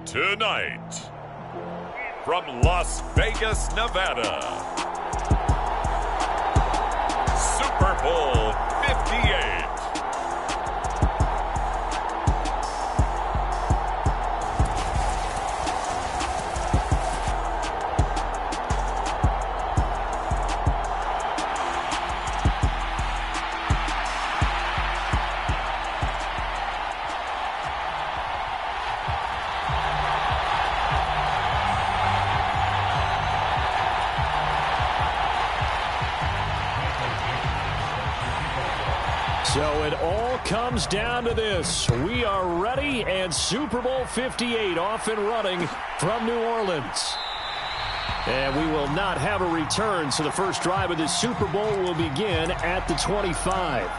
Tonight, from Las Vegas, Nevada, Super Bowl 58. So it all comes down to this. We are ready, and Super Bowl 58 off and running from New Orleans. And we will not have a return, so the first drive of this Super Bowl will begin at the 25.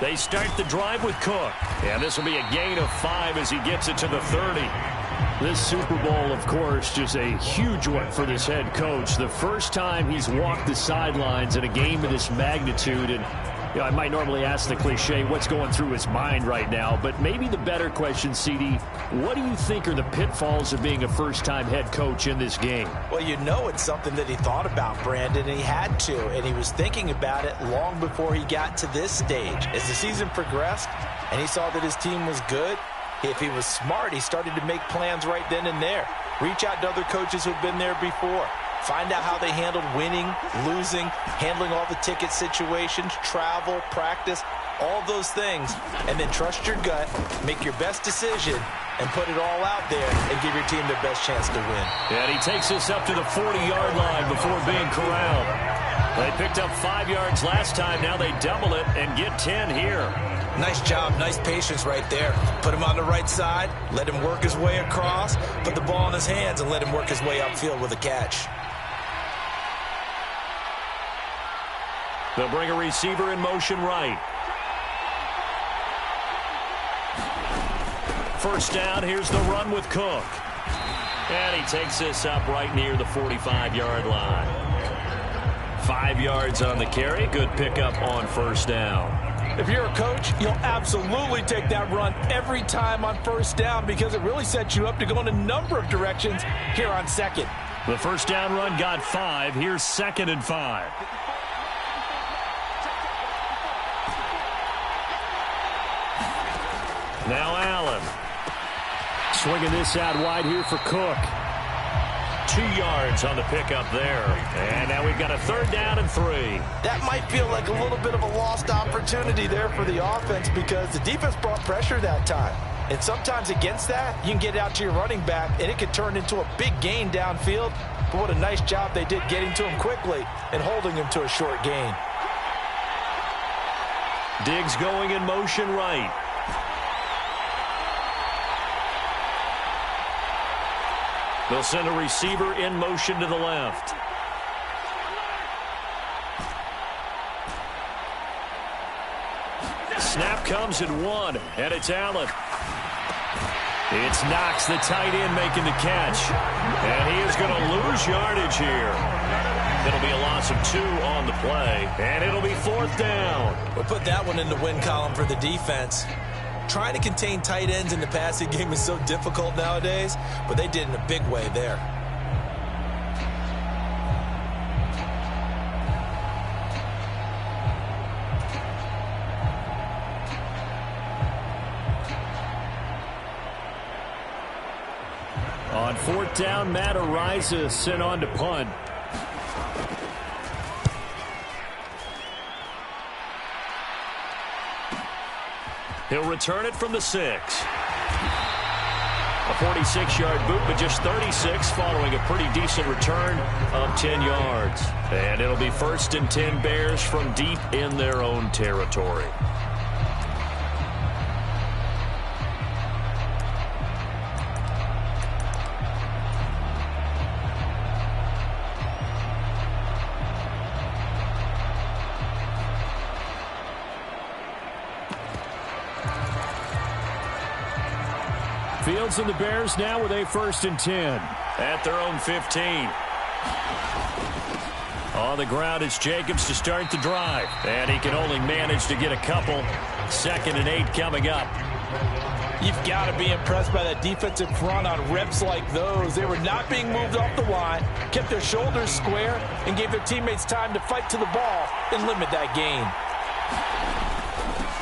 They start the drive with Cook. And this will be a gain of 5 as he gets it to the 30. This Super Bowl, of course, just a huge one for this head coach. The first time he's walked the sidelines in a game of this magnitude. And you know, I might normally ask the cliche, what's going through his mind right now? But maybe the better question, CD, what do you think are the pitfalls of being a first-time head coach in this game? Well, you know it's something that he thought about, Brandon, and he had to. And he was thinking about it long before he got to this stage. As the season progressed and he saw that his team was good, if he was smart, he started to make plans right then and there. Reach out to other coaches who've been there before. Find out how they handled winning, losing, handling all the ticket situations, travel, practice, all those things. And then trust your gut, make your best decision, and put it all out there and give your team the best chance to win. And he takes us up to the 40-yard line before being corralled. They picked up 5 yards last time. Now they double it and get 10 here. Nice job, nice patience right there. Put him on the right side, let him work his way across, put the ball in his hands, and let him work his way upfield with a catch. They'll bring a receiver in motion right. First down, here's the run with Cook. And he takes this up right near the 45-yard line. 5 yards on the carry. Good pickup on first down. If you're a coach, you'll absolutely take that run every time on first down because it really sets you up to go in a number of directions here on second. The first down run got 5. Here's 2nd and 5. Now Allen. Swinging this out wide here for Cook. 2 yards on the pickup there. And now we've got a 3rd down and 3. That might feel like a little bit of a lost opportunity there for the offense because the defense brought pressure that time. And sometimes against that, you can get out to your running back, and it could turn into a big gain downfield. But what a nice job they did getting to him quickly and holding him to a short gain. Diggs going in motion right. They'll send a receiver in motion to the left. Snap comes at 1, and it's Allen. It's Knox, the tight end, making the catch. And he is going to lose yardage here. It'll be a loss of 2 on the play, and it'll be 4th down. We'll put that one in the win column for the defense. Trying to contain tight ends in the passing game is so difficult nowadays, but they did in a big way there. On 4th down, Matt Ariza sent on to punt. He'll return it from the 6. A 46-yard boot, but just 36 following a pretty decent return of 10 yards. And it'll be 1st and 10 Bears from deep in their own territory. Fields and the Bears now with a 1st and 10. At their own 15. On the ground, it's Jacobs to start the drive. And he can only manage to get a couple. 2nd and 8 coming up. You've got to be impressed by that defensive front on reps like those. They were not being moved off the line, kept their shoulders square, and gave their teammates time to fight to the ball and limit that gain.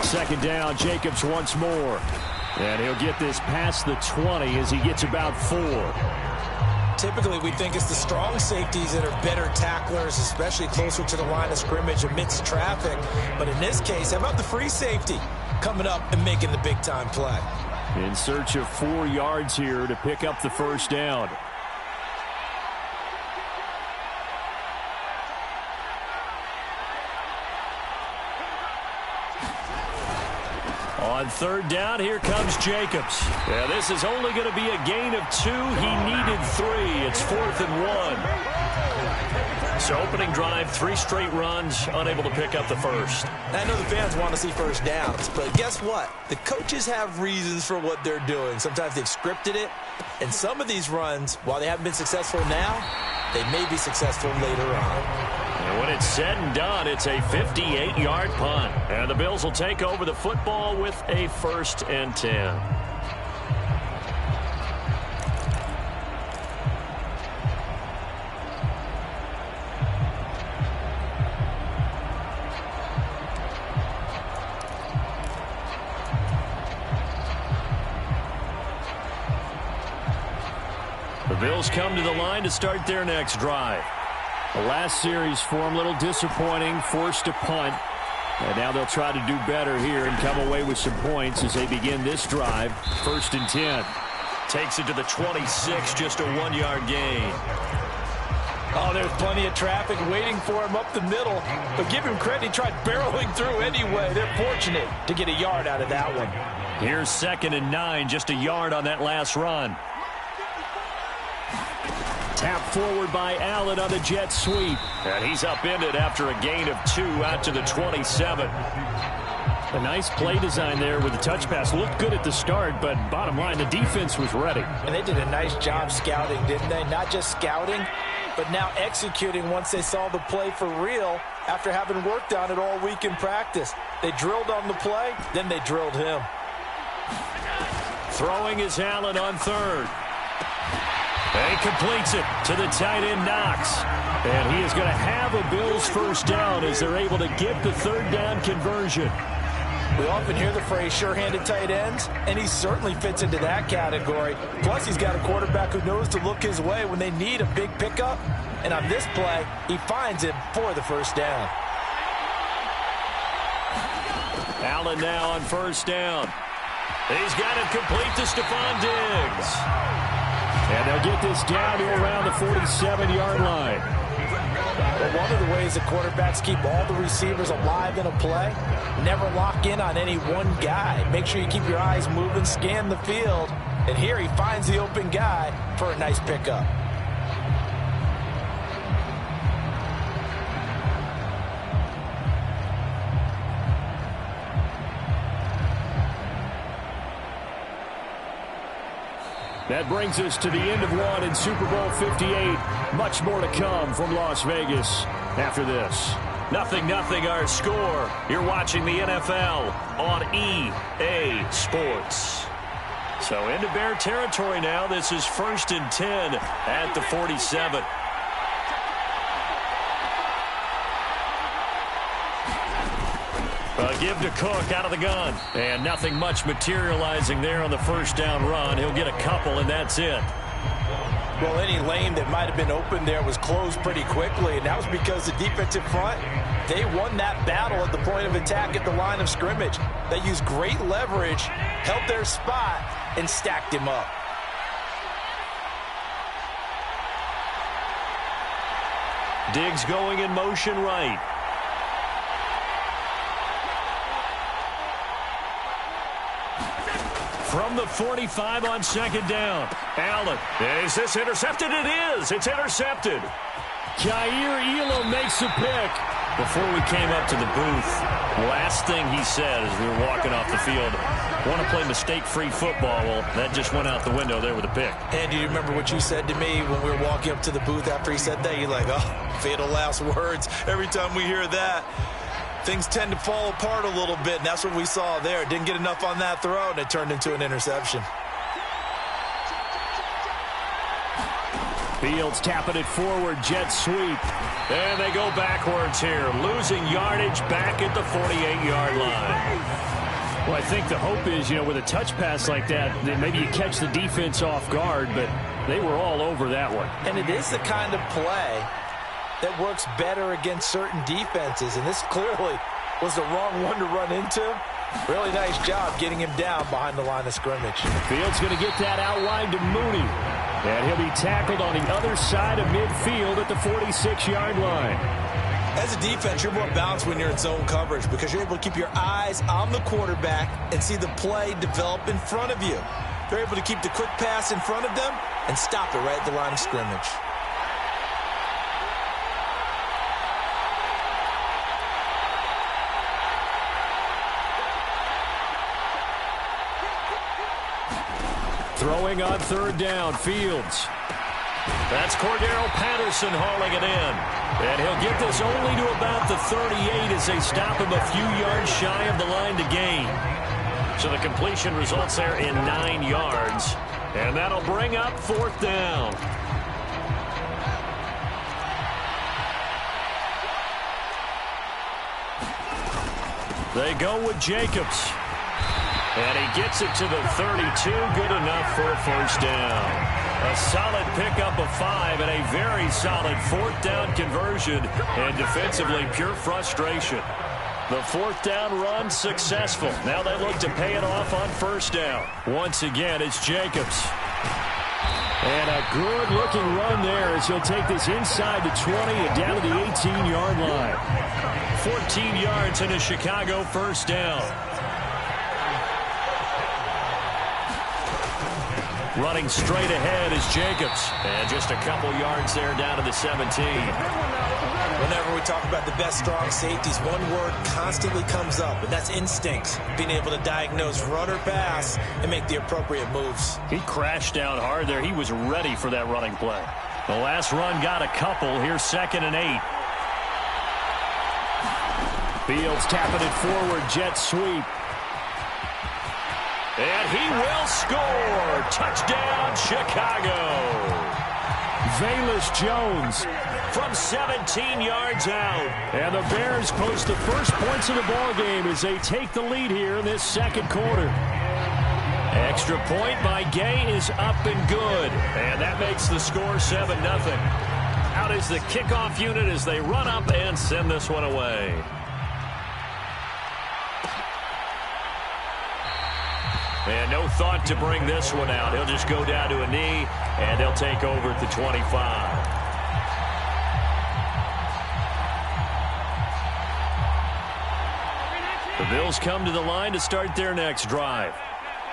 2nd down, Jacobs once more. And he'll get this past the 20 as he gets about 4. Typically, we think it's the strong safeties that are better tacklers, especially closer to the line of scrimmage amidst traffic. But in this case, how about the free safety coming up and making the big-time play? In search of 4 yards here to pick up the 1st down. On 3rd down, here comes Jacobs. Yeah, this is only going to be a gain of 2. He needed 3. It's 4th and 1. So opening drive, 3 straight runs, unable to pick up the 1st. I know the fans want to see 1st downs, but guess what? The coaches have reasons for what they're doing. Sometimes they've scripted it, and some of these runs, while they haven't been successful now, they may be successful later on. And when it's said and done, it's a 58-yard punt. And the Bills will take over the football with a 1st and 10. The Bills come to the line to start their next drive. The last series for them, a little disappointing, forced a punt. And now they'll try to do better here and come away with some points as they begin this drive. 1st and 10. Takes it to the 26, just a 1-yard gain. Oh, there's plenty of traffic waiting for him up the middle. But give him credit, he tried barreling through anyway. They're fortunate to get a yard out of that one. Here's 2nd and 9, just a yard on that last run. Tapped forward by Allen on the jet sweep. And he's upended after a gain of 2 out to the 27. A nice play design there with the touch pass. Looked good at the start, but bottom line, the defense was ready. And they did a nice job scouting, didn't they? Not just scouting, but now executing once they saw the play for real after having worked on it all week in practice. They drilled on the play, then they drilled him. Throwing is Allen on 3rd. And he completes it to the tight end, Knox. And he is going to have a Bills 1st down as they're able to get the 3rd down conversion. We often hear the phrase sure-handed tight ends, and he certainly fits into that category. Plus, he's got a quarterback who knows to look his way when they need a big pickup. And on this play, he finds it for the 1st down. Allen now on 1st down. He's got it complete to Stephon Diggs. And they'll get this down to around the 47-yard line. But one of the ways the quarterbacks keep all the receivers alive in a play, never lock in on any one guy. Make sure you keep your eyes moving, scan the field. And here he finds the open guy for a nice pickup. That brings us to the end of one in Super Bowl 58. Much more to come from Las Vegas after this. 0-0 our score. You're watching the NFL on EA Sports. So into Bear territory now. This is 1st and 10 at the 47. A give to Cook out of the gun. And nothing much materializing there on the 1st down run. He'll get a couple, and that's it. Well, any lane that might have been open there was closed pretty quickly, and that was because the defensive front, they won that battle at the point of attack at the line of scrimmage. They used great leverage, held their spot, and stacked him up. Diggs going in motion right. From the 45 on 2nd down. Allen. Is this intercepted? It is. It's intercepted. Jair Elam makes a pick. Before we came up to the booth, last thing he said as we were walking off the field, want to play mistake-free football. Well, that just went out the window there with a pick. And do you remember what you said to me when we were walking up to the booth after he said that? You're like, oh, fatal last words. Every time we hear that, things tend to fall apart a little bit, and that's what we saw there. Didn't get enough on that throw, and it turned into an interception. Fields tapping it forward, jet sweep. And they go backwards here, losing yardage back at the 48-yard line. Well, I think the hope is, with a touch pass like that maybe you catch the defense off guard, but they were all over that one. And it is the kind of play that works better against certain defenses, and this clearly was the wrong one to run into. Really nice job getting him down behind the line of scrimmage. Fields going to get that out wide to Mooney. And he'll be tackled on the other side of midfield at the 46-yard line. As a defense, you're more balanced when you're in zone coverage because you're able to keep your eyes on the quarterback and see the play develop in front of you. They're able to keep the quick pass in front of them and stop it right at the line of scrimmage. Throwing on third down, Fields. That's Cordero Patterson hauling it in. And he'll get this only to about the 38 as they stop him a few yards shy of the line to gain. So the completion results there in 9 yards. And that'll bring up fourth down. They go with Jacobs. And he gets it to the 32, good enough for a first down. A solid pickup of 5 and a very solid fourth down conversion. And defensively, pure frustration. The fourth down run successful. Now they look to pay it off on first down. Once again, it's Jacobs. And a good-looking run there as he'll take this inside the 20 and down to the 18-yard line. 14 yards and a Chicago first down. Running straight ahead is Jacobs. And just a couple yards there down to the 17. Whenever we talk about the best strong safeties, one word constantly comes up, and that's instincts. Being able to diagnose run or pass and make the appropriate moves. He crashed down hard there. He was ready for that running play. The last run got a couple. Here's 2nd and 8. Fields tapping it forward, jet sweep. And he will score. Touchdown, Chicago. Velus Jones from 17 yards out. And the Bears post the first points of the ball game as they take the lead here in this second quarter. Extra point by Gay is up and good. And that makes the score 7-0. Out is the kickoff unit as they run up and send this one away. And no thought to bring this one out. He'll just go down to a knee, and they'll take over at the 25. The Bills come to the line to start their next drive.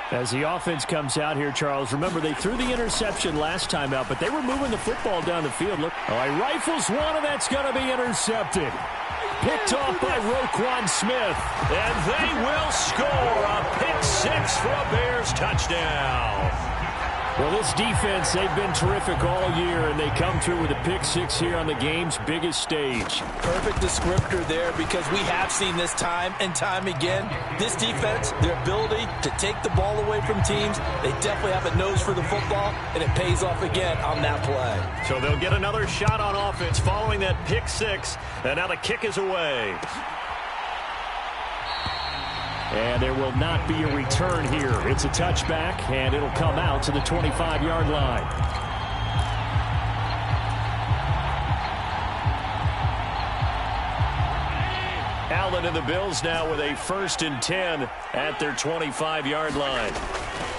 As the offense comes out here, Charles, remember they threw the interception last time out, but they were moving the football down the field. Look, all right, rifles one, and that's going to be intercepted. Picked off by Roquan Smith. And they will score a pick 6 for a Bears touchdown. Well, this defense, they've been terrific all year, and they come through with a pick 6 here on the game's biggest stage. Perfect descriptor there because we have seen this time and time again. This defense, their ability to take the ball away from teams, they definitely have a nose for the football, and it pays off again on that play. So they'll get another shot on offense following that pick 6, and now the kick is away. And there will not be a return here. It's a touchback, and it'll come out to the 25-yard line. Allen and the Bills now with a 1st and 10 at their 25-yard line.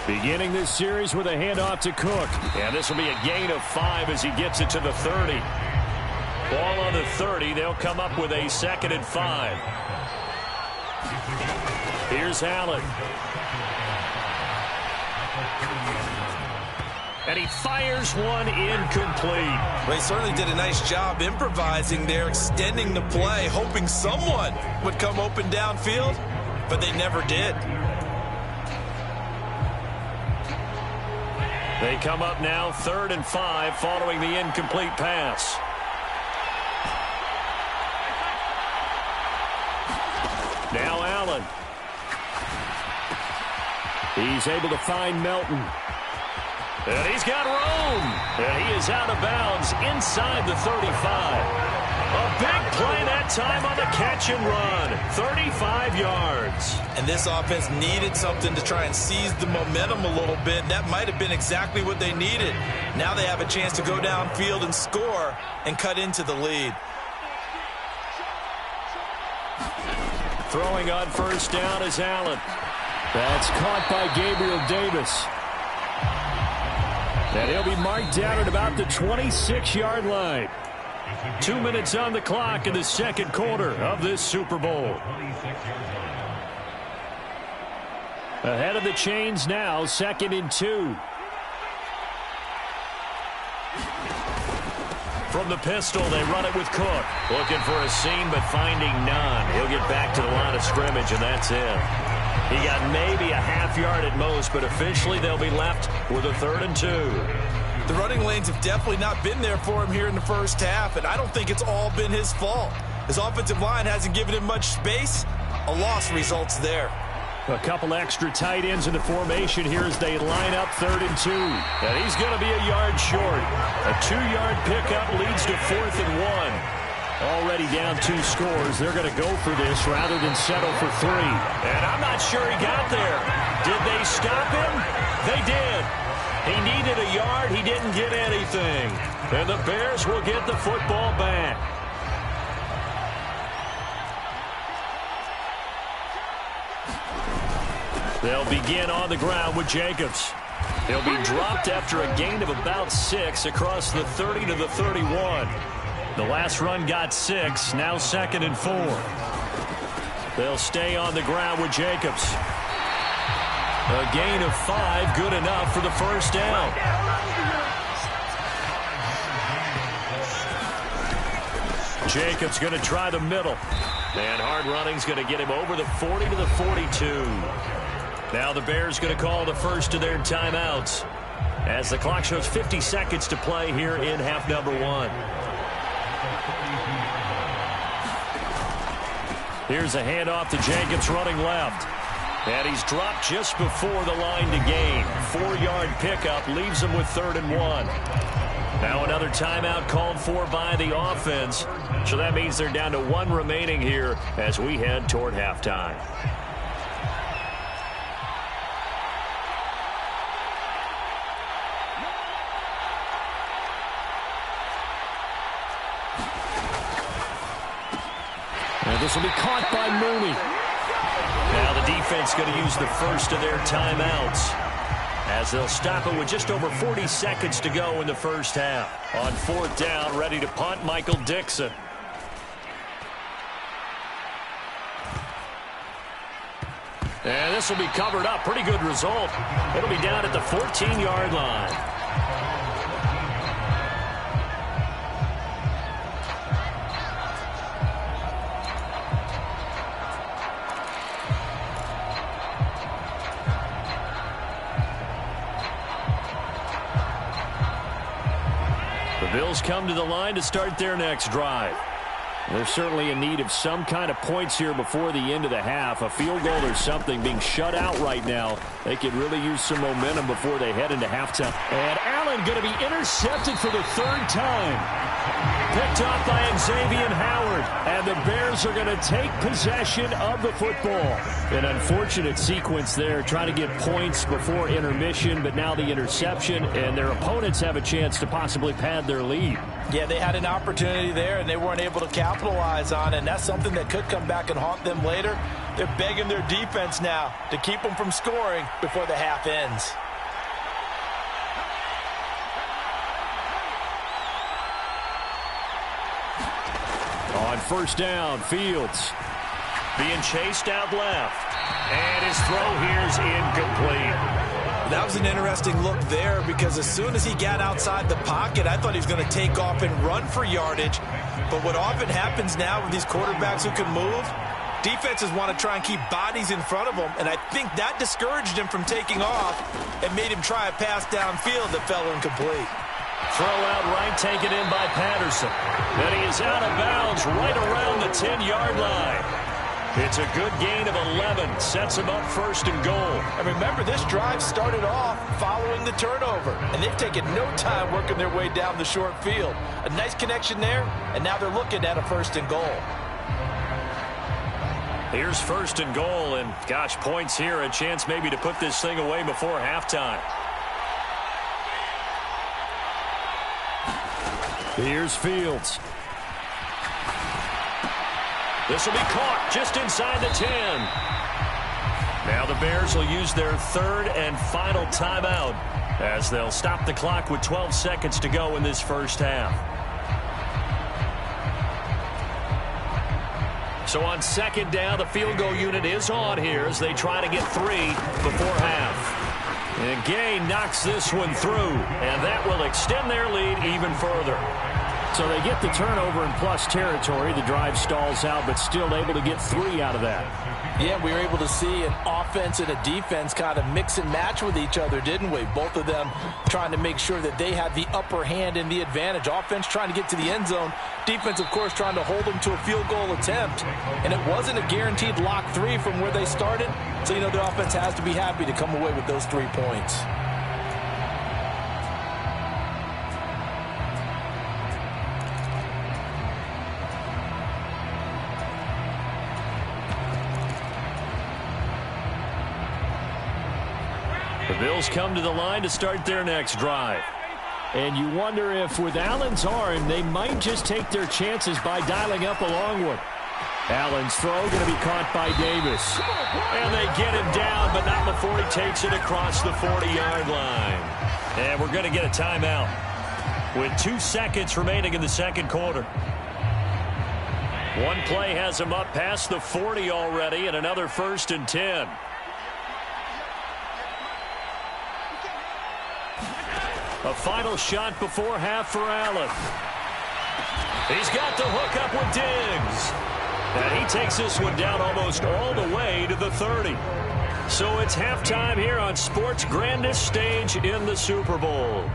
Beginning this series with a handoff to Cook. And this will be a gain of 5 as he gets it to the 30. Ball on the 30. They'll come up with a 2nd and 5. Here's Allen. And he fires one incomplete. Well, he certainly did a nice job improvising there, extending the play, hoping someone would come open downfield, but they never did. They come up now 3rd and 5 following the incomplete pass. Now Allen. He's able to find Melton. And he's got room. And he is out of bounds inside the 35. A big play that time on the catch and run. 35 yards. And this offense needed something to try and seize the momentum a little bit. That might have been exactly what they needed. Now they have a chance to go downfield and score and cut into the lead. Throwing on 1st down is Allen. That's caught by Gabriel Davis. And he'll be marked down at about the 26-yard line. 2 minutes on the clock in the 2nd quarter of this Super Bowl. Ahead of the chains now, 2nd and 2. From the pistol, they run it with Cook. Looking for a seam, but finding none. He'll get back to the line of scrimmage, and that's it. He got maybe a half yard at most, but officially they'll be left with a 3rd and 2. The running lanes have definitely not been there for him here in the first half, and I don't think it's all been his fault. His offensive line hasn't given him much space. A loss results there. A couple extra tight ends in the formation here as they line up 3rd and 2. And he's going to be a yard short. A 2-yard pickup leads to 4th and 1. Already down 2 scores. They're going to go for this rather than settle for 3. And I'm not sure he got there. Did they stop him? They did. He needed a yard. He didn't get anything. And the Bears will get the football back. They'll begin on the ground with Jacobs. He'll be dropped after a gain of about 6 across the 30 to the 31. The last run got 6, now 2nd and 4. They'll stay on the ground with Jacobs. A gain of 5, good enough for the 1st down. Jacobs going to try the middle. And hard running's going to get him over the 40 to the 42. Now the Bears going to call the first of their timeouts as the clock shows 50 seconds to play here in half number 1. Here's a handoff to Jacobs running left. And he's dropped just before the line to gain. 4-yard pickup leaves him with 3rd and 1. Now another timeout called for by the offense. So that means they're down to 1 remaining here as we head toward halftime. This will be caught by Mooney. Now the defense going to use the first of their timeouts as they'll stop it with just over 40 seconds to go in the first half. On 4th down, ready to punt, Michael Dixon. And this will be covered up. Pretty good result. It'll be down at the 14-yard line. Bills come to the line to start their next drive. They're certainly in need of some kind of points here before the end of the half. A field goal or something being shut out right now. They could really use some momentum before they head into halftime. And Allen going to be intercepted for the 3rd time. Picked off by Xavier Howard. And the Bears are going to take possession of the football. An unfortunate sequence there, trying to get points before intermission, but now the interception, and their opponents have a chance to possibly pad their lead. Yeah, they had an opportunity there, and they weren't able to capitalize on it, and that's something that could come back and haunt them later. They're begging their defense now to keep them from scoring before the half ends. On 1st down, Fields being chased out left. And his throw here is incomplete. That was an interesting look there because as soon as he got outside the pocket, I thought he was going to take off and run for yardage. But what often happens now with these quarterbacks who can move, defenses want to try and keep bodies in front of them, and I think that discouraged him from taking off and made him try a pass downfield that fell incomplete. Throw out right, taken in by Patterson. And he is out of bounds right around the 10-yard line. It's a good gain of 11. Sets him up first and goal. And remember, this drive started off following the turnover. And they've taken no time working their way down the short field. A nice connection there, and now they're looking at a first and goal. Here's first and goal, and gosh, points here. A chance maybe to put this thing away before halftime. Here's Fields. This will be caught just inside the 10. Now the Bears will use their third and final timeout as they'll stop the clock with 12 seconds to go in this first half. So on second down, the field goal unit is on here as they try to get 3 before half. And Gay knocks this one through, and that will extend their lead even further. So they get the turnover in plus territory. The drive stalls out, but still able to get 3 out of that. Yeah, we were able to see an offense and a defense kind of mix and match with each other, didn't we? Both of them trying to make sure that they had the upper hand and the advantage. Offense trying to get to the end zone. Defense, of course, trying to hold them to a field goal attempt. And it wasn't a guaranteed lock 3 from where they started. So, you know, the offense has to be happy to come away with those 3 points. The Bills come to the line to start their next drive. And you wonder if with Allen's arm, they might just take their chances by dialing up a long one. Allen's throw going to be caught by Davis. And they get him down, but not before he takes it across the 40-yard line. And we're going to get a timeout with 2 seconds remaining in the second quarter. One play has him up past the 40 already, and another first and 10. A final shot before half for Allen. He's got the hook up with Diggs. And he takes this one down almost all the way to the 30. So it's halftime here on sports' grandest stage in the Super Bowl.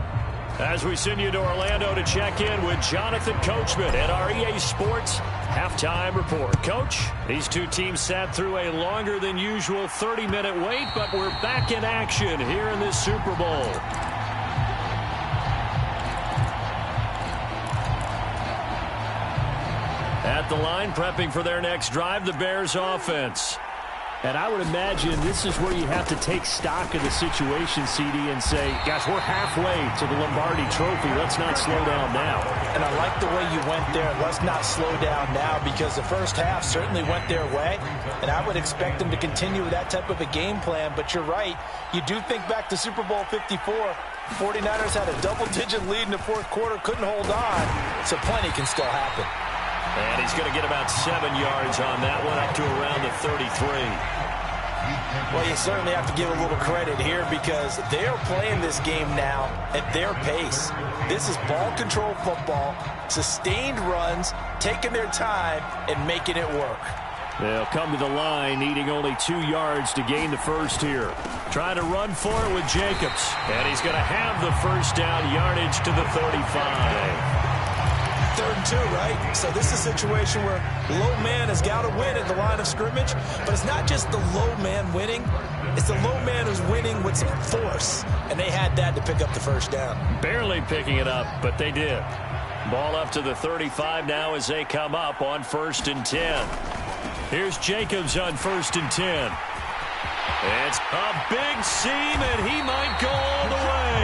As we send you to Orlando to check in with Jonathan Coachman at our EA Sports Halftime Report. Coach, these two teams sat through a longer than usual 30-minute wait, but we're back in action here in this Super Bowl. At the line, prepping for their next drive, the Bears offense. And I would imagine this is where you have to take stock of the situation, CD, and say, gosh, we're halfway to the Lombardi Trophy. Let's not slow down now. And I like the way you went there. Let's not slow down now, because the first half certainly went their way. And I would expect them to continue with that type of a game plan. But you're right. You do think back to Super Bowl 54. 49ers had a double-digit lead in the fourth quarter, couldn't hold on. So plenty can still happen. And he's going to get about 7 yards on that one, up to around the 33. Well, you certainly have to give a little credit here because they're playing this game now at their pace. This is ball control football, sustained runs, taking their time, and making it work. They'll come to the line, needing only 2 yards to gain the first here. Trying to run for it with Jacobs. And he's going to have the first down yardage to the 35. 3rd and 2, right? So this is a situation where low man has got to win at the line of scrimmage, but it's not just the low man winning. It's the low man who's winning with some force, and they had that to pick up the first down. Barely picking it up, but they did. Ball up to the 35 now as they come up on 1st and 10. Here's Jacobs on 1st and 10. It's a big seam, and he might go all the way.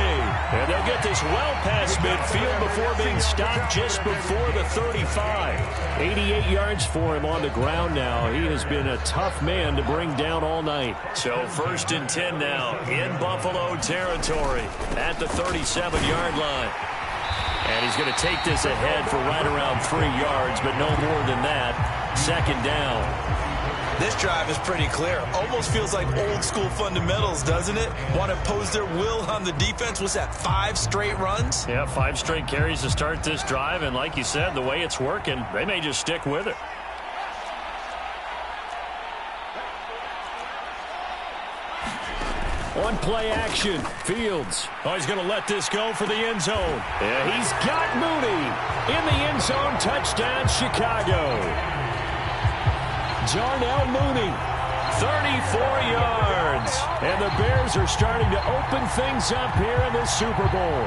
And they'll get this well past midfield before being stopped just before the 35. 88 yards for him on the ground now. He has been a tough man to bring down all night. So 1st and 10 now in Buffalo territory at the 37-yard line. And he's going to take this ahead for right around 3 yards, but no more than that. 2nd down. This drive is pretty clear. Almost feels like old school fundamentals, doesn't it? Want to impose their will on the defense. Was that 5 straight runs? Yeah, 5 straight carries to start this drive. And like you said, the way it's working, they may just stick with it. One play action. Fields. Oh, he's going to let this go for the end zone. Yeah, he's got Mooney in the end zone. Touchdown, Chicago. Darnell Mooney, 34 yards. And the Bears are starting to open things up here in the Super Bowl.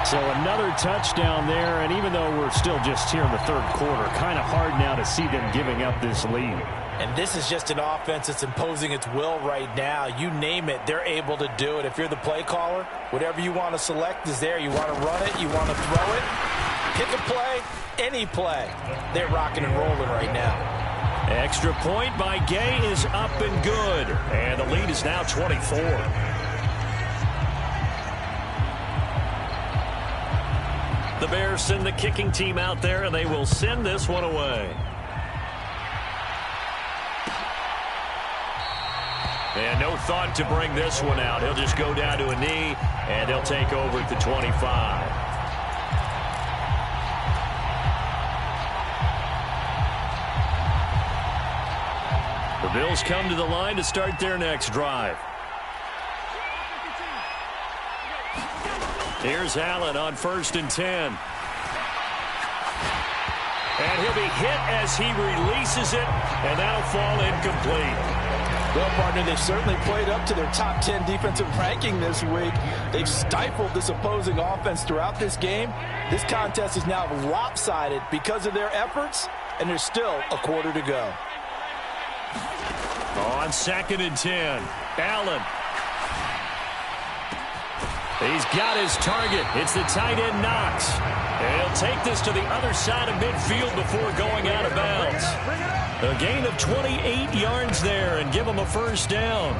So another touchdown there, and even though we're still just here in the third quarter, kind of hard now to see them giving up this lead. And this is just an offense that's imposing its will right now. You name it, they're able to do it. If you're the play caller, whatever you want to select is there. You want to run it, you want to throw it, pick a play, any play. They're rocking and rolling right now. Extra point by Gay is up and good. And the lead is now 24. The Bears send the kicking team out there, and they will send this one away. And no thought to bring this one out. He'll just go down to a knee, and they'll take over at the 25. The Bills come to the line to start their next drive. Here's Allen on 1st and 10. And he'll be hit as he releases it, and that'll fall incomplete. Well, partner, they've certainly played up to their top 10 defensive ranking this week. They've stifled this opposing offense throughout this game. This contest is now lopsided because of their efforts, and there's still a quarter to go. On 2nd and 10, Allen. He's got his target. It's the tight end, Knox. And he'll take this to the other side of midfield before going out of bounds. A gain of 28 yards there and give him a first down.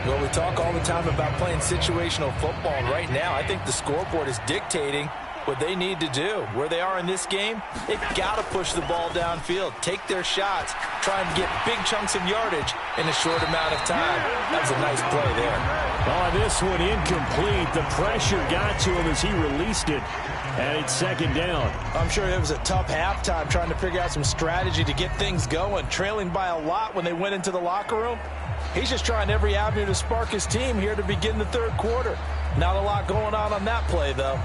Well, we talk all the time about playing situational football. And right now, I think the scoreboard is dictating what they need to do. Where they are in this game, they've got to push the ball downfield, take their shots, try and get big chunks of yardage in a short amount of time. That was a nice play there. Oh, this one incomplete. The pressure got to him as he released it. And it's 2nd down. I'm sure it was a tough halftime trying to figure out some strategy to get things going. Trailing by a lot when they went into the locker room. He's just trying every avenue to spark his team here to begin the third quarter. Not a lot going on that play, though.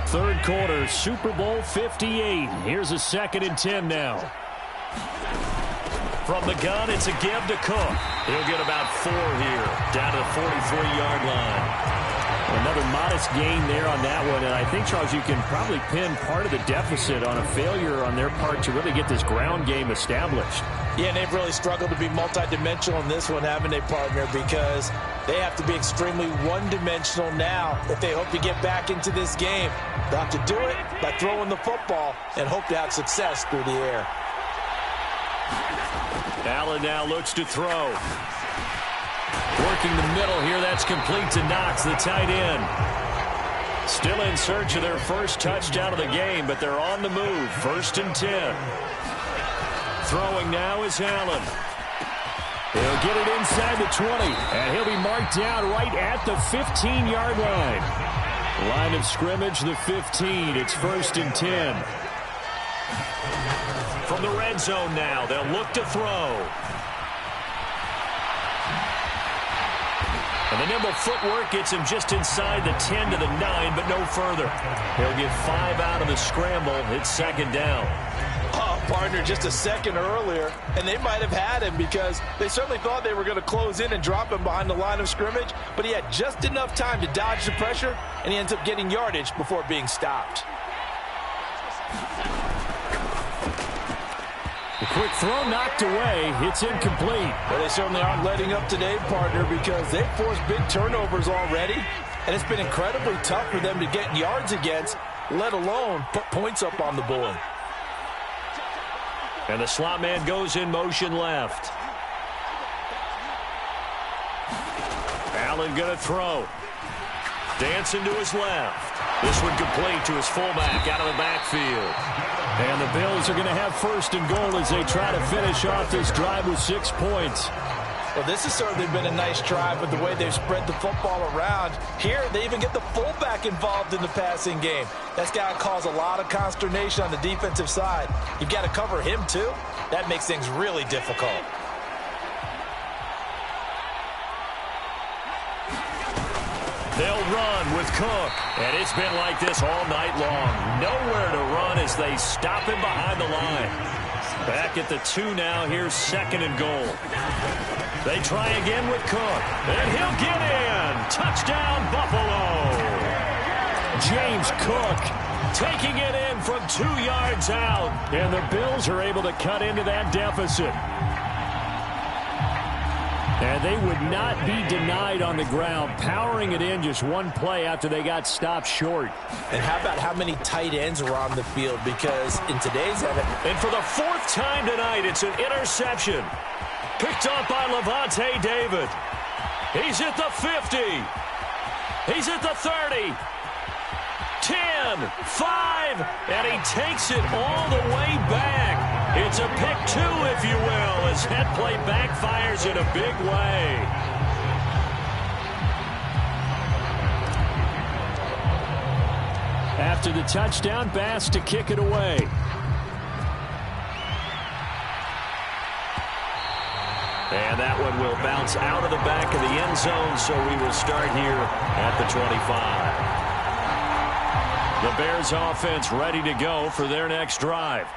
Third quarter, Super Bowl 58. Here's a 2nd and 10 now. From the gun, it's a give to Cook. He'll get about 4 here, down to the 43-yard line. Another modest gain there on that one, and I think, Charles, you can probably pin part of the deficit on a failure on their part to really get this ground game established. Yeah, and they've really struggled to be multidimensional in this one, haven't they, partner? Because they have to be extremely one-dimensional now if they hope to get back into this game. They'll have to do it by throwing the football and hope to have success through the air. Allen now looks to throw. Working the middle here, that's complete to Knox, the tight end. Still in search of their first touchdown of the game, but they're on the move. 1st and 10. Throwing now is Allen. He'll get it inside the 20, and he'll be marked down right at the 15-yard line. Line of scrimmage, the 15. It's 1st and 10. From the red zone now, they'll look to throw. And the nimble footwork gets him just inside the 10 to the 9, but no further. He'll get 5 out of the scramble. It's 2nd down. Oh, partner, just a second earlier, and they might have had him because they certainly thought they were going to close in and drop him behind the line of scrimmage, but he had just enough time to dodge the pressure, and he ends up getting yardage before being stopped. The quick throw knocked away. It's incomplete. But they certainly aren't letting up today, partner, because they've forced big turnovers already, and it's been incredibly tough for them to get yards against, let alone put points up on the board. And the slot man goes in motion left. Allen going to throw. Dancing to his left. This one complete to his fullback out of the backfield. And the Bills are going to have first and goal as they try to finish off this drive with 6 points. Well, this has certainly been a nice drive with the way they've spread the football around. Here, they even get the fullback involved in the passing game. That's got to cause a lot of consternation on the defensive side. You've got to cover him, too. That makes things really difficult. They'll run with Cook, and it's been like this all night long. Nowhere to run as they stop him behind the line. Back at the 2 now. Here's second and goal. They try again with Cook, and he'll get in. Touchdown, Buffalo. James Cook taking it in from 2 yards out, and the Bills are able to cut into that deficit. And they would not be denied on the ground, powering it in just one play after they got stopped short. And how about how many tight ends were on the field? Because in today's and for the 4th time tonight, it's an interception. Picked up by Levante David. He's at the 50. He's at the 30. 10, 5, and he takes it all the way back. It's a pick 2, if you will, as that play backfires in a big way. After the touchdown, Bass to kick it away. And that one will bounce out of the back of the end zone, so we will start here at the 25. The Bears offense ready to go for their next drive.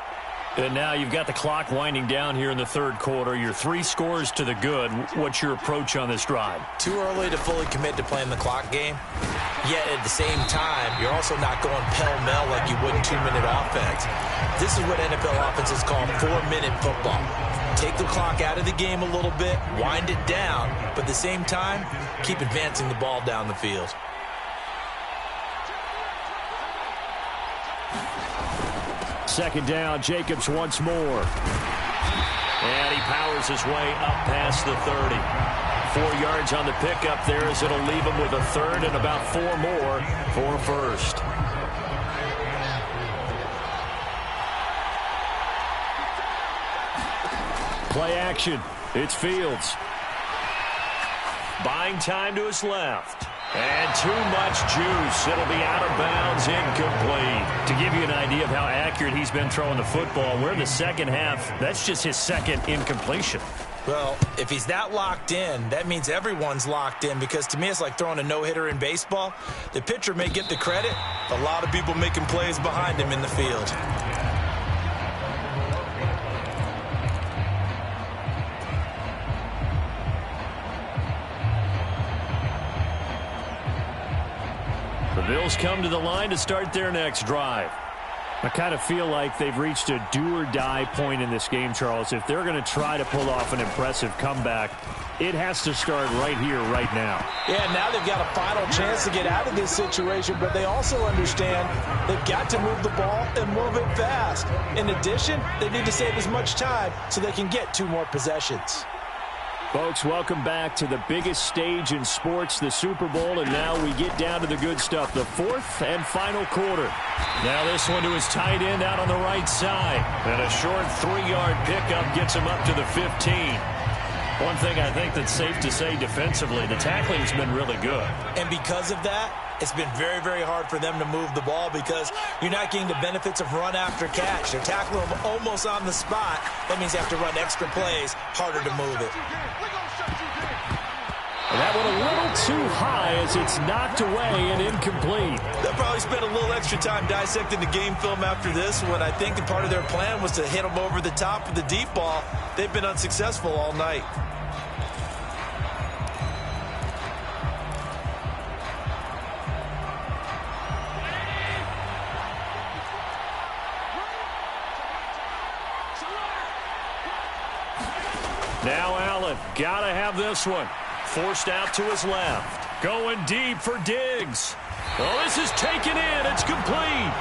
And now you've got the clock winding down here in the 3rd quarter. Your 3 scores to the good. What's your approach on this drive? Too early to fully commit to playing the clock game. Yet at the same time, you're also not going pell-mell like you would in 2-minute offense. This is what NFL offenses call 4-minute football. Take the clock out of the game a little bit, wind it down, but at the same time, keep advancing the ball down the field. Second down, Jacobs once more. And he powers his way up past the 30. 4 yards on the pickup there as it'll leave him with a 3rd and about 4 more for first. Play action. It's Fields. Buying time to his left. And too much juice. It'll be out of bounds, incomplete. To give you an idea of how accurate he's been throwing the football, we're in the second half. That's just his 2nd incompletion. Well, if he's not locked in, that means everyone's locked in, because to me it's like throwing a no-hitter in baseball. The pitcher may get the credit. A lot of people making plays behind him in the field. The Bills come to the line to start their next drive. I kind of feel like they've reached a do-or-die point in this game, Charles. If they're going to try to pull off an impressive comeback, it has to start right here, right now. Yeah, now they've got a final chance to get out of this situation, but they also understand they've got to move the ball and move it fast. In addition, they need to save as much time so they can get 2 more possessions. Folks, welcome back to the biggest stage in sports, the Super Bowl, and now we get down to the good stuff, the 4th and final quarter. Now this one to his tight end out on the right side, and a short 3-yard pickup gets him up to the 15. One thing I think that's safe to say defensively, the tackling's been really good. And because of that, it's been very, very hard for them to move the ball because you're not getting the benefits of run after catch. They're tackling them almost on the spot. That means they have to run extra plays, harder to move it. And that one a little too high as it's knocked away and incomplete. They'll probably spend a little extra time dissecting the game film after this one. I think part of their plan was to hit them over the top of the deep ball. They've been unsuccessful all night. Now Allen, gotta have this one. Forced out to his left. Going deep for Diggs. Oh, this is taken in. It's complete.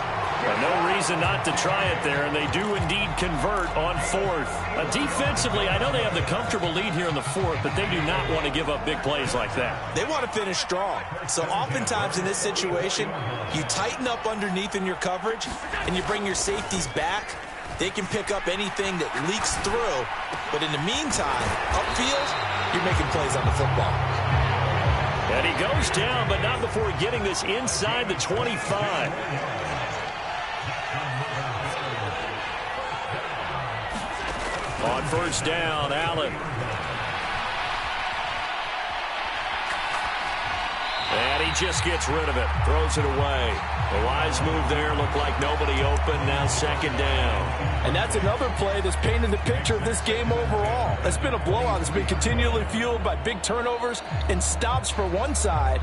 No reason not to try it there, and they do indeed convert on fourth. Defensively, I know they have the comfortable lead here in the fourth, but they do not want to give up big plays like that. They want to finish strong. So oftentimes in this situation, you tighten up underneath in your coverage, and you bring your safeties back. They can pick up anything that leaks through, but in the meantime, upfield, you're making plays on the football. And he goes down, but not before getting this inside the 25. On first down, Allen. And he just gets rid of it. Throws it away. A wise move there. Looked like nobody open. Now second down. And that's another play that's painted the picture of this game overall. It's been a blowout. It's been continually fueled by big turnovers and stops for one side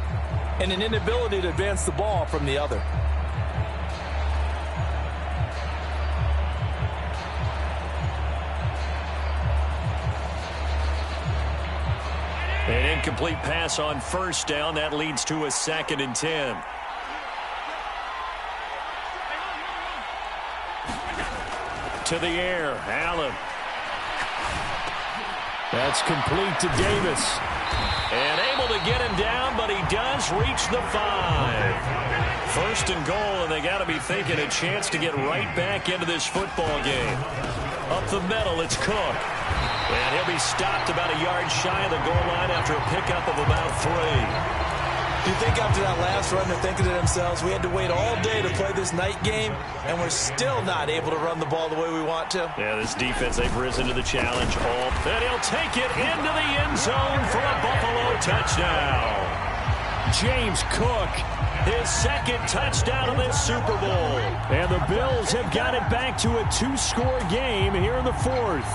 and an inability to advance the ball from the other. An incomplete pass on first down. That leads to a 2nd and 10. To the air, Allen. That's complete to Davis. And able to get him down, but he does reach the 5. First and goal, and they got to be thinking a chance to get right back into this football game. Up the middle, it's Cook. And he'll be stopped about a yard shy of the goal line after a pickup of about 3. You think after that last run, they're thinking to themselves, we had to wait all day to play this night game, and we're still not able to run the ball the way we want to. Yeah, this defense, they've risen to the challenge. And he'll take it into the end zone for a Buffalo touchdown. James Cook, his 2nd touchdown of this Super Bowl. And the Bills have got it back to a 2-score game here in the 4th.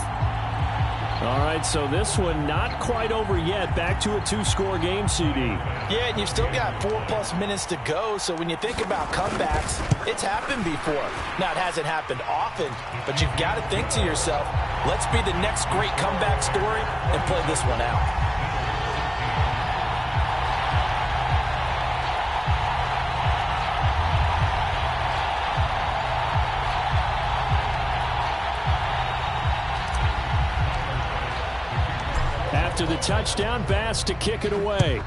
All right, so this one not quite over yet. Back to a 2-score game, CD. Yeah, and you've still got 4+ minutes to go, so when you think about comebacks, it's happened before. Now, it hasn't happened often, but you've got to think to yourself, let's be the next great comeback story and play this one out. After the touchdown, Bass to kick it away.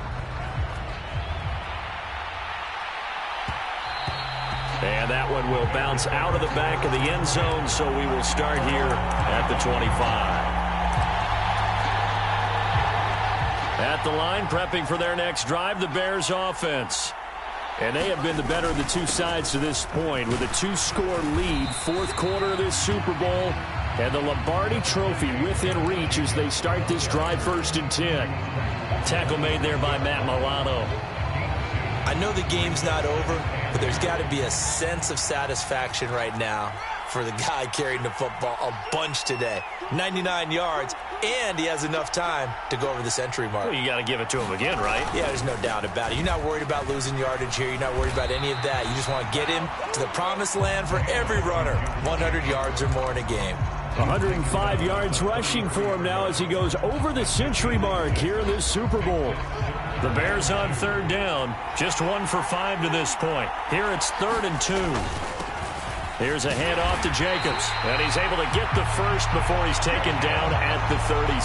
And that one will bounce out of the back of the end zone, so we will start here at the 25. At the line, prepping for their next drive, the Bears offense. And they have been the better of the two sides to this point with a 2-score lead, 4th quarter of this Super Bowl. And the Lombardi Trophy within reach as they start this drive 1st and 10. Tackle made there by Matt Milano. I know the game's not over, but there's got to be a sense of satisfaction right now for the guy carrying the football a bunch today. 99 yards, and he has enough time to go over the century mark. Well, you got to give it to him again, right? Yeah, there's no doubt about it. You're not worried about losing yardage here. You're not worried about any of that. You just want to get him to the promised land for every runner. 100 yards or more in a game. 105 yards rushing for him now as he goes over the century mark here in this Super Bowl. The Bears on 3rd down, just 1 for 5 to this point. Here it's 3rd and 2. Here's a handoff to Jacobs, and he's able to get the first before he's taken down at the 36.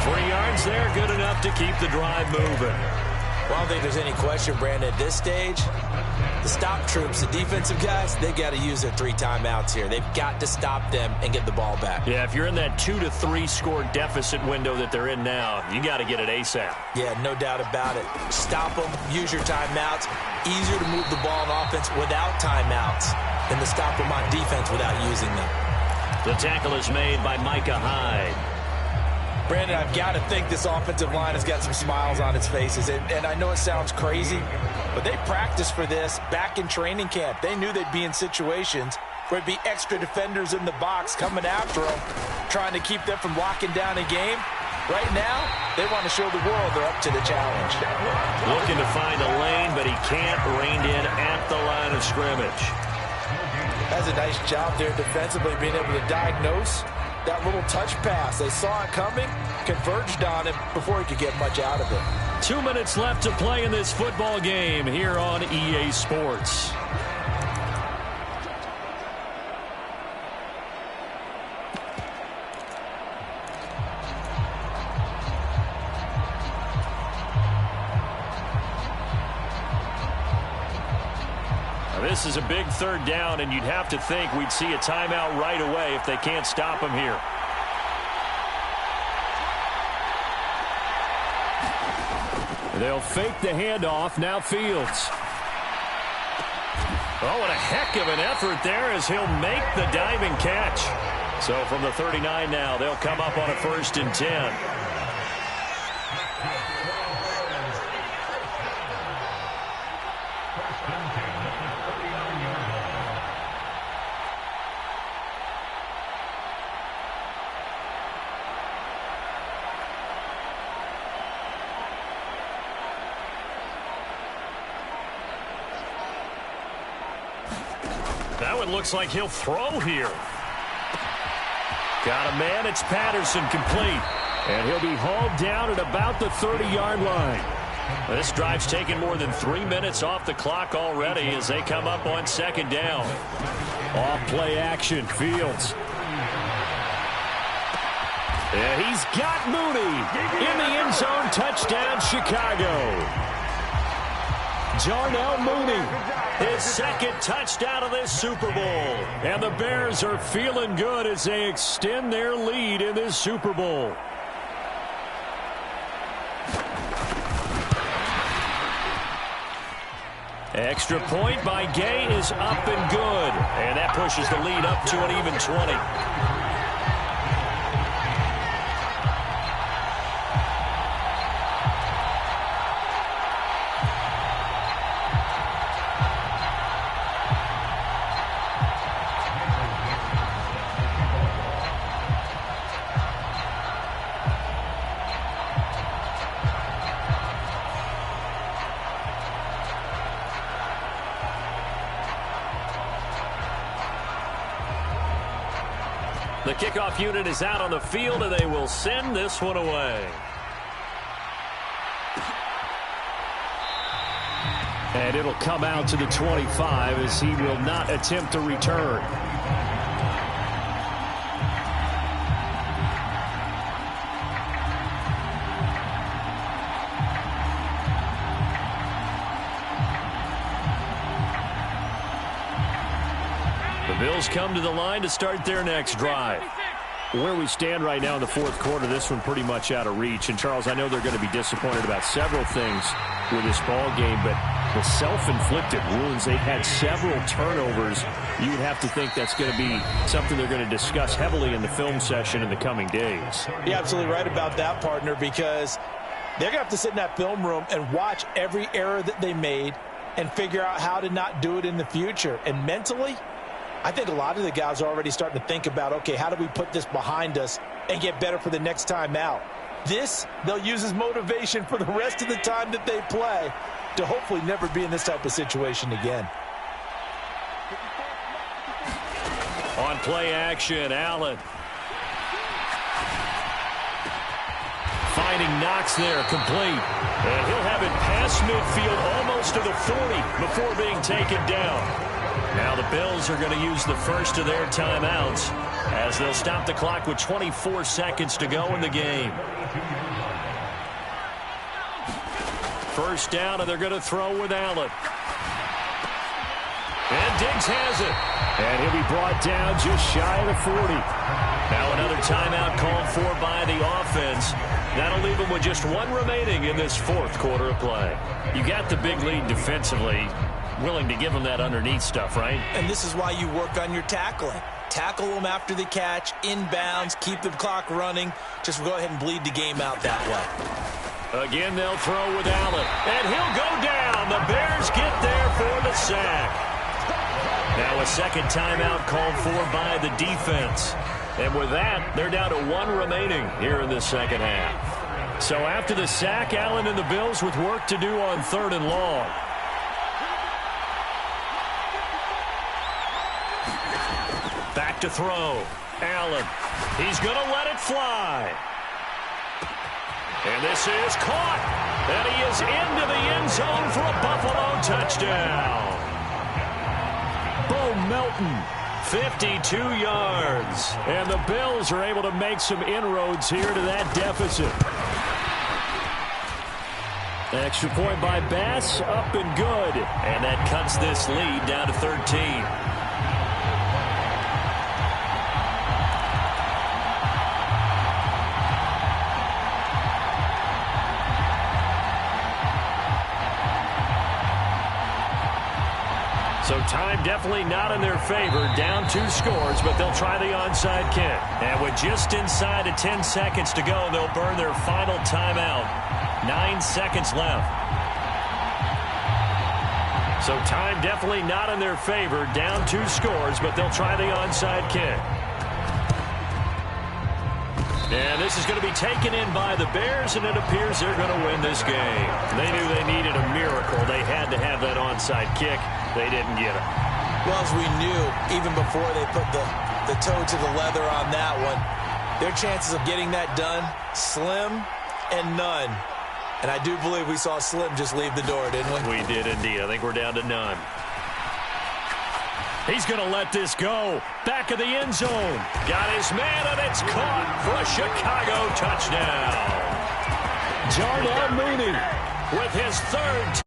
3 yards there, good enough to keep the drive moving. Well, I don't think there's any question, Brandon, at this stage, the stop troops, the defensive guys, they got to use their 3 timeouts here. They've got to stop them and get the ball back. Yeah, if you're in that 2 to 3 score deficit window that they're in now, you got to get it ASAP. Yeah, no doubt about it. Stop them, use your timeouts. Easier to move the ball on offense without timeouts than to stop them on defense without using them. The tackle is made by Micah Hyde. Brandon, I've got to think this offensive line has got some smiles on its faces. And I know it sounds crazy, but they practiced for this back in training camp. They knew they'd be in situations where there'd be extra defenders in the box coming after them, trying to keep them from locking down a game. Right now, they want to show the world they're up to the challenge. Looking to find a lane, but he can't rein in at the line of scrimmage. That's a nice job there defensively, being able to diagnose that little touch pass. They saw it coming, converged on it before he could get much out of it. 2 minutes left to play in this football game here on EA Sports. This is a big third down, and you'd have to think we'd see a timeout right away if they can't stop him here. They'll fake the handoff. Now Fields. Oh, what a heck of an effort there as he'll make the diving catch. So from the 39 now, they'll come up on a 1st and 10. That one looks like he'll throw here. Got a man. It's Patterson, complete. And he'll be hauled down at about the 30-yard line. This drive's taken more than 3 minutes off the clock already as they come up on 2nd down. Off play action, Fields. And he's got Mooney in the end zone. Touchdown, Chicago. Darnell Mooney, his 2nd touchdown of this Super Bowl. And the Bears are feeling good as they extend their lead in this Super Bowl. Extra point by Gay is up and good. And that pushes the lead up to an even 20. The kickoff unit is out on the field, and they will send this one away. And it'll come out to the 25 as he will not attempt to return. Bills come to the line to start their next drive. Where we stand right now in the 4th quarter, this one pretty much out of reach. And, Charles, I know they're going to be disappointed about several things with this ball game, but the self-inflicted wounds, they've had several turnovers. You would have to think that's going to be something they're going to discuss heavily in the film session in the coming days. You're absolutely right about that, partner, because they're going to have to sit in that film room and watch every error that they made and figure out how to not do it in the future. And mentally, I think a lot of the guys are already starting to think about, okay, how do we put this behind us and get better for the next time out? This, they'll use as motivation for the rest of the time that they play to hopefully never be in this type of situation again. On play action, Allen. Finding Knox there, complete. And he'll have it past midfield almost to the 40 before being taken down. Now the Bills are going to use the first of their timeouts as they'll stop the clock with 24 seconds to go in the game. First down, and they're going to throw with Allen. And Diggs has it. And he'll be brought down just shy of the 40. Now another timeout called for by the offense. That'll leave them with just one remaining in this 4th quarter of play. You got the big lead defensively. Willing to give them that underneath stuff, right? And this is why you work on your tackling. Tackle them after the catch, inbounds, keep the clock running. Just go ahead and bleed the game out that way. Again, they'll throw with Allen. And he'll go down. The Bears get there for the sack. Now a 2nd timeout called for by the defense. And with that, they're down to 1 remaining here in the 2nd half. So after the sack, Allen and the Bills with work to do on 3rd and long. Back to throw. Allen. He's going to let it fly. And this is caught. And he is into the end zone for a Buffalo touchdown. Bo Melton, 52 yards. And the Bills are able to make some inroads here to that deficit. Extra point by Bass, up and good. And that cuts this lead down to 13. So time definitely not in their favor. Down 2 scores, but they'll try the onside kick. And with just inside of 10 seconds to go, they'll burn their final timeout. 9 seconds left. So time definitely not in their favor. Down 2 scores, but they'll try the onside kick. And this is going to be taken in by the Bears, and it appears they're going to win this game. They knew they needed a miracle. They had to have that onside kick. They didn't get it. Well, as we knew, even before they put the toe to the leather on that one, their chances of getting that done, slim and none. And I do believe we saw Slim just leave the door, didn't we? We did indeed. I think we're down to none. He's going to let this go. Back of the end zone. Got his man, and it's caught for a Chicago touchdown. Darnell Mooney with his 3rd